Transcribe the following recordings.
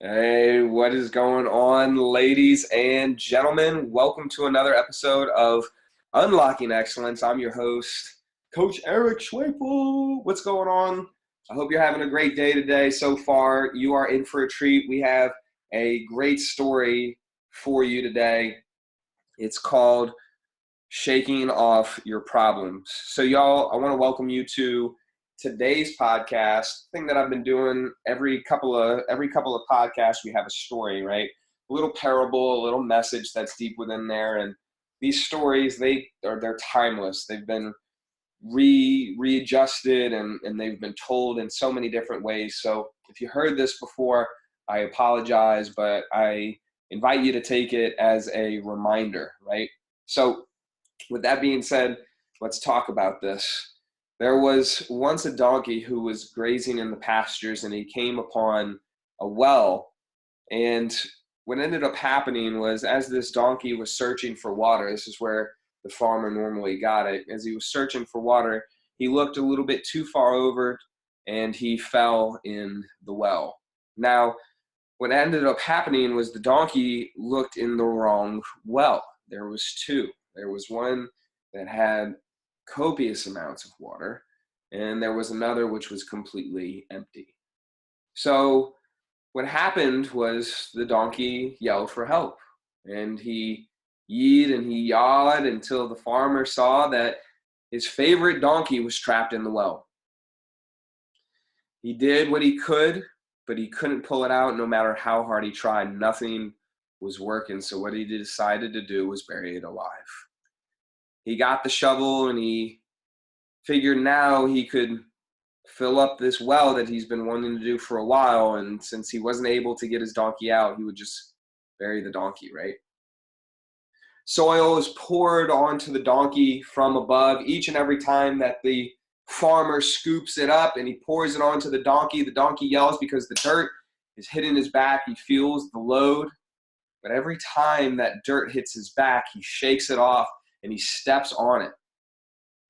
Hey, what is going on, ladies and gentlemen? Welcome to another episode of Unlocking Excellence. I'm your host, Coach Eric Schwapel. What's going on? I hope you're having a great day today. So far, you are in for a treat. We have a great story for you today. It's called Shaking Off Your Problems. So, y'all, I want to welcome you to today's podcast. Thing that I've been doing every couple of podcasts, we have a story, right? A little parable, a little message that's deep within there. And these stories, they're timeless. They've been readjusted and they've been told in so many different ways. So if you heard this before, I apologize, but I invite you to take it as a reminder, right? So with that being said, let's talk about this. There was once a donkey who was grazing in the pastures, and he came upon a well. And what ended up happening was, as this donkey was searching for water, this is where the farmer normally got it. As he was searching for water, he looked a little bit too far over and he fell in the well. Now, what ended up happening was the donkey looked in the wrong well. There was two. There was one that had copious amounts of water, and there was another which was completely empty. So what happened was the donkey yelled for help, and he yeed and he yawed until the farmer saw that his favorite donkey was trapped in the well. He did what he could, but he couldn't pull it out no matter how hard he tried. Nothing was working, so what he decided to do was bury it alive. He got the shovel and he figured now he could fill up this well that he's been wanting to do for a while, and since he wasn't able to get his donkey out, he would just bury the donkey, right? Soil is poured onto the donkey from above each and every time that the farmer scoops it up and he pours it onto the donkey. The donkey yells because the dirt is hitting his back. He feels the load, but every time that dirt hits his back, he shakes it off and he steps on it.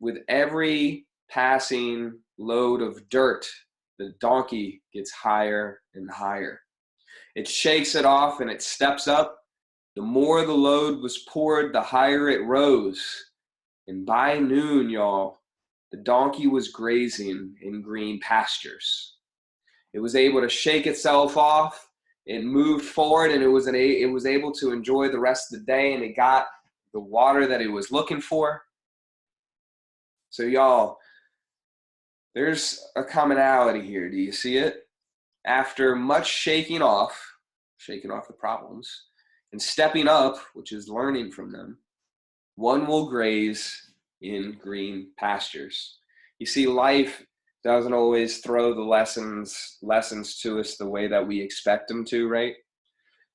With every passing load of dirt, the donkey gets higher and higher. It shakes it off and it steps up. The more the load was poured, the higher it rose. And by noon, y'all, the donkey was grazing in green pastures. It was able to shake itself off. It moved forward, and it was able to enjoy the rest of the day, and it got the water that it was looking for. So y'all, there's a commonality here. Do you see it? After much shaking off the problems, and stepping up, which is learning from them, one will graze in green pastures. You see, life doesn't always throw the lessons to us the way that we expect them to, right?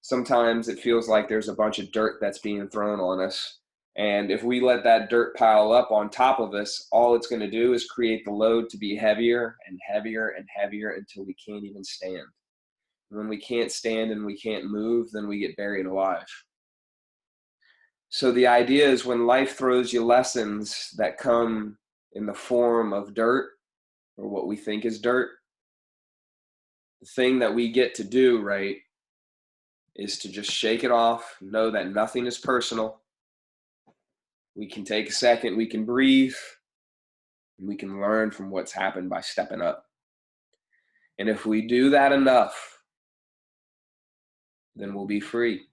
Sometimes it feels like there's a bunch of dirt that's being thrown on us. And if we let that dirt pile up on top of us, all it's going to do is create the load to be heavier and heavier and heavier until we can't even stand. When we can't stand and we can't move, then we get buried alive. So the idea is, when life throws you lessons that come in the form of dirt, or what we think is dirt, the thing that we get to do, right, is to just shake it off, know that nothing is personal. We can take a second, we can breathe, and we can learn from what's happened by stepping up. And if we do that enough, then we'll be free.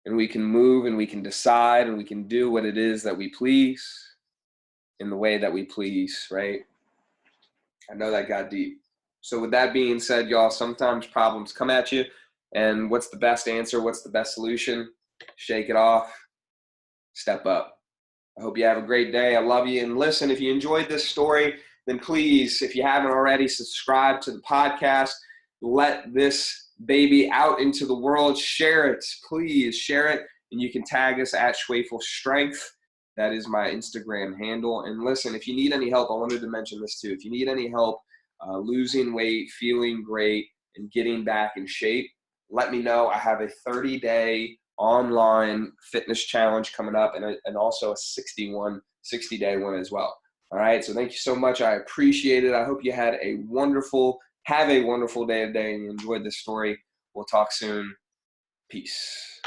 And we can move and we can decide and we can do what it is that we please in the way that we please, right? I know that got deep. So with that being said, y'all, sometimes problems come at you, and what's the best answer? What's the best solution? Shake it off, step up. I hope you have a great day. I love you. And listen, if you enjoyed this story, then please, if you haven't already, subscribe to the podcast. Let this baby out into the world. Share it. Please share it. And you can tag us at Schwafel Strength. That is my Instagram handle. And listen, if you need any help, I wanted to mention this too. If you need any help losing weight, feeling great, and getting back in shape, let me know. I have a 30-day online fitness challenge coming up, and also a 60-day one as well. All right, so thank you so much. I appreciate it. I hope you had a wonderful Have a wonderful day today and you enjoyed this story. We'll talk soon. Peace.